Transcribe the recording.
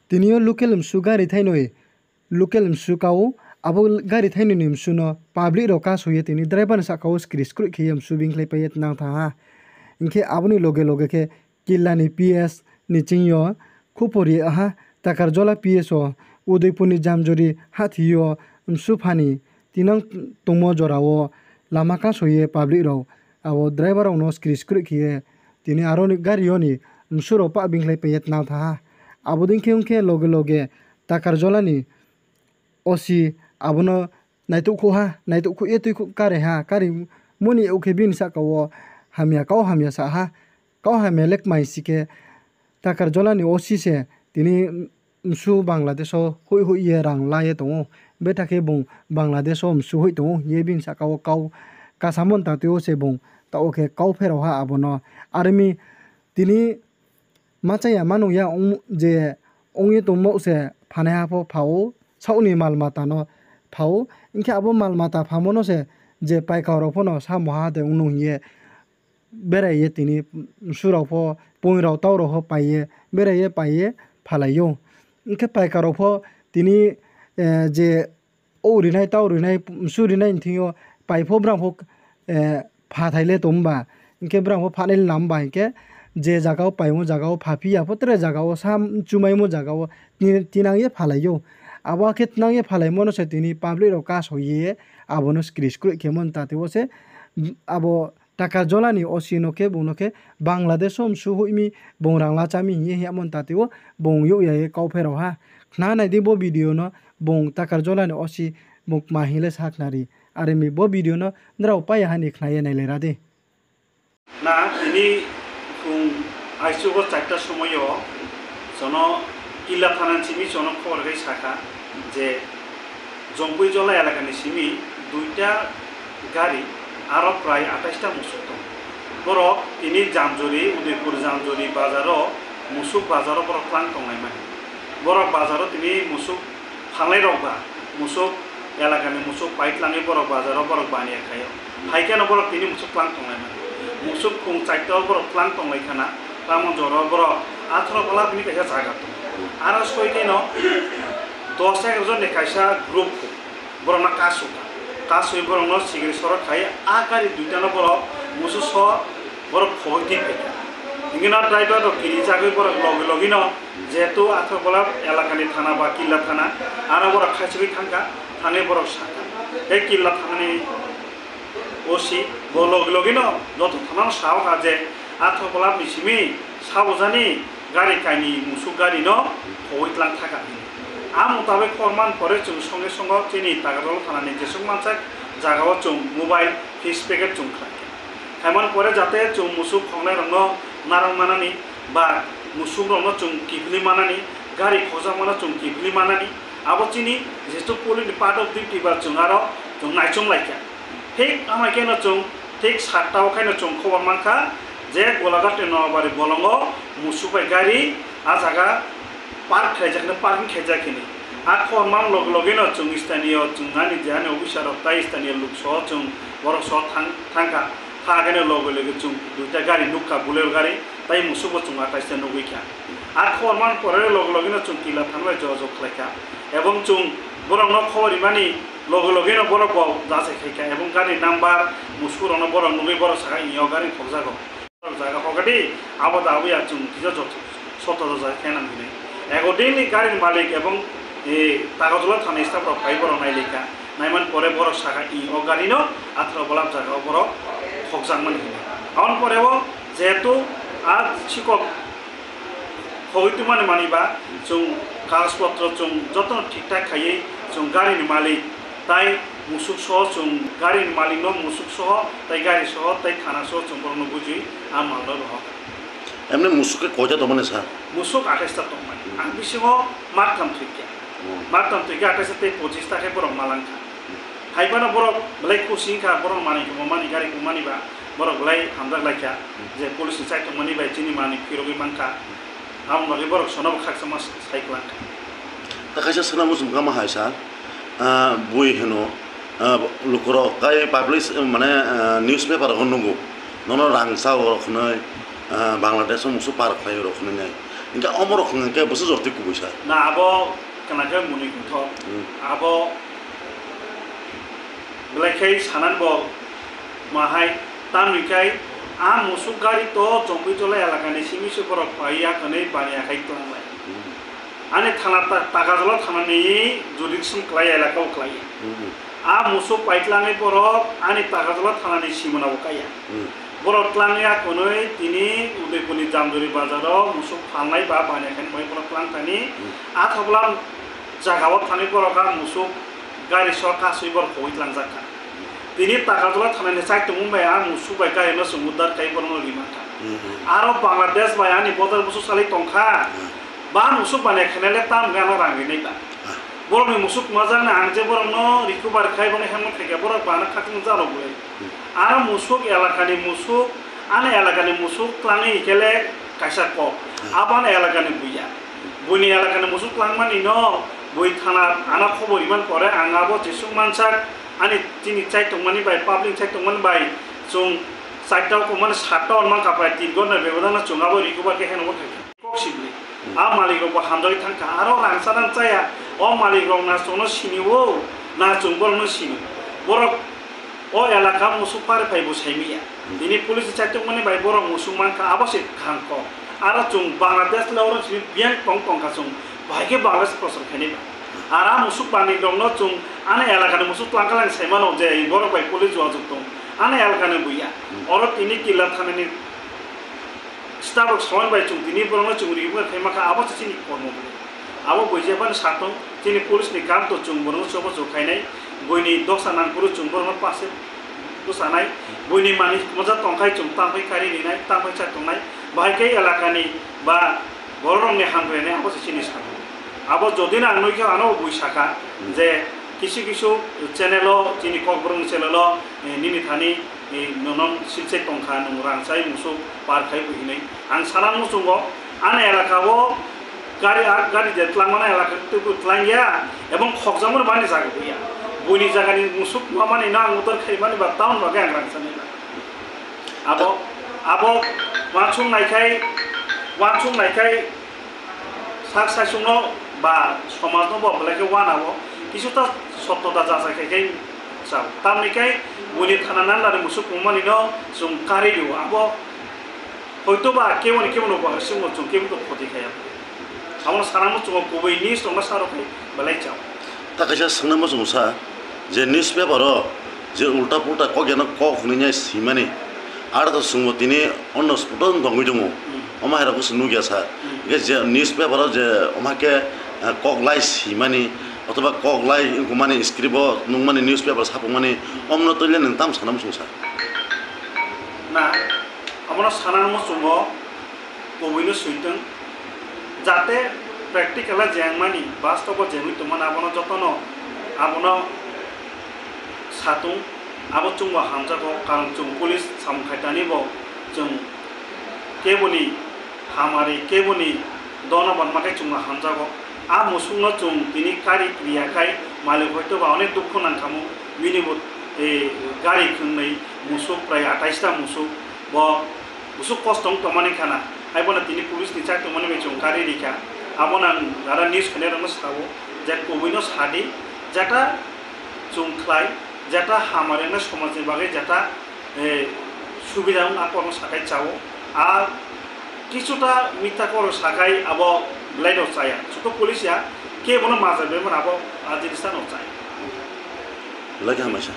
tinio local msu gari thainoi local msu kau abo gari thainoi ni msu no public ro ka soye tini driver sa kau skris kru khie msu bing khlai payet nang tha inke aboni loge loge ke killani PS ni chingyo khupori aha takar jola PS o udaipur ni jamjori hathiyo msu phani tinang tungmo jorao lama ka soye public ro abo driver no skris kru khie tini aro ni gari oni msu ro pa bing khlai payet nang tha abodin ke loge loge takar jolani osi abono naituk khu etui khu kare ha kari moni uke bin sa kawo hamya sa ha kau hamya lek mai sike takar jolani osi se tini msu bangladesh hui ye rang la ye tongo beta ke bong bangladesh msu hui tongo ye bin sa kawo kau kasamon ta teo se bong ta oke kau phero ha abono army tini machaya manu ya je ongi tomo se phane ha pho phao sauni mal mata no phao inke abo mal mata phamono se je pai kauro phono sa moha de unu ye bere ye tini surau pho poirau tauro ho paiye bere ye paiye phalayo inke pai kauro pho tini je ori nai tauri nai suri nai thiyo pai pho brang pho pha thaile tomba inke brang pho phanel namba inke je jagao paimo jagao phapiya potre jagao sam chumaimo jagao tinangye phalayo abo ke tinangye phalaimo no se tini public ro ka soye abono skris kru kemon tateo se abo taka jolani osino ke bonoke bangladesh msu huimi bongrangla chami ye hamon tateo bong yo ye kau phero ha na nai di bo video no bong takar jolani osi bong mahile saknari are mi bo video no ndrau paya hani khnai nai lera de na ini আইসুগো 4টার সময়ও জনো কিলা থানার সিমি জনো খবর গাই শাখা যে জম্পুই জলা এলাকানি সিমি 2টা গাড়ি আরো প্রায় 28টা মুসুক দं বড় তিনি জামজরি উদয়পুর জামজরি বাজারও মুসুক বাজারও বড় প্লান দंनाय মানে বড় বাজারও তিনি মুসুক ফাংলাই রবা মুসুক এলাকানি মুসুক পাইটলানি বড় বাজারও বড় বানিয়ে খায় হাইকেন বড় তিনি মুসুক প্লান দंनाय মানে মুসুক খুং 4টাও বড় প্লান দंनाय খানা তামন জর বড় 18 বলা তিনি কাইসা জায়গা তো আর সইকেন 10-11 জন কাইসা গ্রুপ বড় না কাসুই বড় ন সিগরি সরক খাই আকারি 2টা ন বড় মুসু স বড় ফগতি ফাইকা ইংনা ড্রাইভার কিনি জাগৈ বড় লগি ন যেহেতু 18 বলা এলাকানি থানা বা কিল্লা থানা আর বড় খাইসবি থাঙ্কা থানে বড় শাখা এই কিল্লা থানানি ওসি বড় লগি ন যত থানা সাও কাজে 18 বলা মিসিমি সাবজানি গাড়ি কাইনি মুসু গাড়ি ন হইতলাং থাকা আম মোতাবেক ফরমান পরে जों সঙ্গে সঙ্গে চিনি তাগারল থানানি যেসব মানসা জায়গাও जों মোবাইল ফিস প্যাকেট जों খাকে এমন পরে যাতে जों মুসু খংনাই রং নারং মানানি বা মুসু রং जों কিফলি মানানি গাড়ি খোজা মানা जों কিফলি মানানি আবো চিনি যেহেতু পুলিশ পার্ট অফ ডিউটি বা जों আরো जों নাইচং লাইকা ঠিক আমায় কেন जों ঠিক 7টা ওখানে जों খবর মানখা যে গোলাঘাট নবাবাড়ি বলঙ্গ মুসুপাই গাড়ি আ জায়গা পার্ক খাইজাখনে পার্কিং খাইজাখিনি আর খরমান লগেন जों স্থানীয় जों নানি জানি অফিসার তাই স্থানীয় লোক সহ जों বড় সহ থাঙ্কা থাকেনে লগে जों 2টা গাড়ি নুকা বুলের গাড়ি তাই মুসুবো जों 28টা নগৈখা আর খরমান পরে লগেন जों কিলা থানবাই যোগাযোগ খাইখা এবং जों বড় ন খবরি মানি লগেন বড় বাও যাচ্ছে খাইখা এবং গাড়ি নাম্বার মুসুরন বড় নগৈ বড় সাগা ইয় গাড়ি খবজাগো জায়গা হগাটি আবাদ আবুয়া जों কিজা যত শত জায়গা কেনান দিনে এগোদিনই গাড়ির মালিক এবং তাগজলা থানা স্টাফরা ভাইবর নাইলেখা নাইমান পরে বড় শাখা ই ও গাড়ি ন 18 বলা জায়গা বড় হকজাংমান হিনে আউন পরেও যেহেতু আজ শিক্ষক হইতু মানে মানিবা जों কাগজপত্র जों যত ঠিকঠাক খাইয়ে जों গাড়ির মালিক তাই মুসুক সহ जों গাড়ির মালিক ন মুসুক সহ তাই গাড়ি সহ তাই থানা সহ जों বড় বুঝি আর মানল রহ এমনি মুসুকে কয়টা দমানে স্যার মুসুক 28টা দমানে আং বিসিङ মারতাম থৈকে 28টা 25 টাকা বড় মালাংখা হাইবানা বড় বলাই কুসিংখা বড় মানিখা মানি গাড়ি মানিবা বড় বলাই হামদাক লাইখা যে পুলিশ চাইতো মানিবাই চিনি মানি ফিরগি মানখা আম বাকি বড় সনব খাকসামা সাইক্লাংখা তা কাইসা সোনা মুসুম কামা হাই স্যার বই হেনো লুকর কাই পাবলিশ মানে নিউজ পেপার হনগো নন রাংসা রখনৈ বাংলাদেশ মুসু পার্ক ফাই রখনৈ Inka omor khang ke bosu jorti ku buisa. Na abo kanaka muni kuthok abo belai sanan bo mahai tamnikai musuk gari to jompi jole elakani simi suporok paiya kane baniya kai tlanglai ane thana taka jola thanani jurisdiction klai elaka klai musuk paitlangai porok ane taka jola thanani simona ukaya borok tlangya konoi tini Udaipurni Jamjuri bazaro musuk phalnai ba baniya kai moi porok tlang tani athoblam jagao thani poroka musuk gari sorka suibor hoi tlangjaka tini taka jola thanani chai tungbai musuk bai gari no sumudar kai porno rimaka aro Bangladesh bai ani bodar musuk salai tongkha ba musuk baniya khenele tam gano rangi nei ba borok ni musuk mazang na angje borok no rikubar khai bone hemon khege borok bana khatung jaro bole aro musuk elakani musuk ane elakani musuk tlangi kele kaisa ko abana elakani buya buni elakani musuk tlangmani no boi thana ana khobor iman pore angabo jesung mansak ani tini chai tongmani bai public chai tongmani bai chung saitao ko man satta on man kapai tin gon na bebodana chungabo rikubar ke henobo khege kok sibli malik rok hamdoi thangka aro rangsadan chaya malik rok na sono siniwo na chungbor no sini borok elaka musuk pare paibo saimiya ini police chatung mani bai borok musuk manka abase khangko aro chung Bangladesh lawro biang tong ka chung baige Bangladesh prosor khani ara musuk bani dong no chung ane elaka musuk tlangkalang saimano je borok bai police wajuk tong ane elaka ne buya oro tini kila thanani Starbucks soal by chung tini borong chung ribu kai maka abo sini kormo bole abo boijeban satong tini police ni kam to chung borong sobo jokai nai boini doksa nang puru chung borong pase to sanai boini mani moja tongkai chung tampai kari ni nai tampai chat tong nai bahai kai elaka ni ba borong ni hamre ne abo sini satong abo jodi na noi ka ano boisaka je কিছু কিছু চ্যানেলও যিনি ককবরং চ্যানেলও নিনি Thani ননম সিলচে টংখা নং রাংসাই মুসু পার খাই বহিনাই আং সানাং মুসুঙ্গ আন এলাকাও গাড়ি যেতলাংমানা এলাকা তুলাঙ্গিয়া এবং খকজামুর মানি জায়গা বইয়া বইনি জায়গানি মুসুক মানি না উত্তর খাই মানি বা টাউন বাগে আং রাংসানি আবো আবো ওয়াংসুং নাইখাই সাক সাইসুংনো বা সমাজ নব বলাকে ওয়ানাবো কিছুটা সত্যতা যাচাই চাও তামনিকাই বলি থানানান লারে মুসুক কুমানি ন জং কারিও আবো হয়তোবা কেমন উপহাসিং জং কেমন ক্ষতি খায়া আমার সানামো জং গুबै নিউজ দংনা সারখাই বলাই চাও তা কাইসা सोंनांगौ जोंसा जे निउज पेपारो जे उल्टा पुल्टा कगेना कखनिया सिमानि आरो तो सुंगो तिनि अन्न स्पटन दंगै दङ अमा हेराखौ नुगिया सा जे निउज पेपारो जे अमाके कगलाय सिमानि अथवा कगलाय गुमानि स्क्रिप्ट नुमानि निउज पेपर सापमानि अमनो तले नों ताम सानाम संसा ना अमनो सानाम संगो बबैनो सुइतों जाते प्रेक्टिकला जेंगमानि बास्तव जेंगि तमन आबनो जतनो आबनो सातुं आबो चुंगो हामजागो कां चुं पुलिस सामखायतानिबो जों केबोनि हामारि केबोनि दना बनमाखाय चुंगो हामजागो मुसुंनो चुं तिनि कारि क्रियाखाय मालिक हयतोबा अनेक दुख नांखामो मिनिबो गारि खोंनै मुसुक प्राय 28टा मुसुक मुसुक कस्तं तमानि खाना आइबोना तिनि पुलिस नि चाक तमानि बेचुं कारि रिखा आबोना रारा निउज खने रनो सावो जे कोबिनो सादि जाटा चुंख्लाय जाटा हामारेना समाजनि बागै जाटा सुबिदा आकरनो साखाय चावो কিছুটা মিথ্যা করো সাকাই আবো লাইন চায়া ছোট পুলিশিয়া কে বনো মাঝে বেমন আবো জিনিসটা নচায় লাগে হামেশা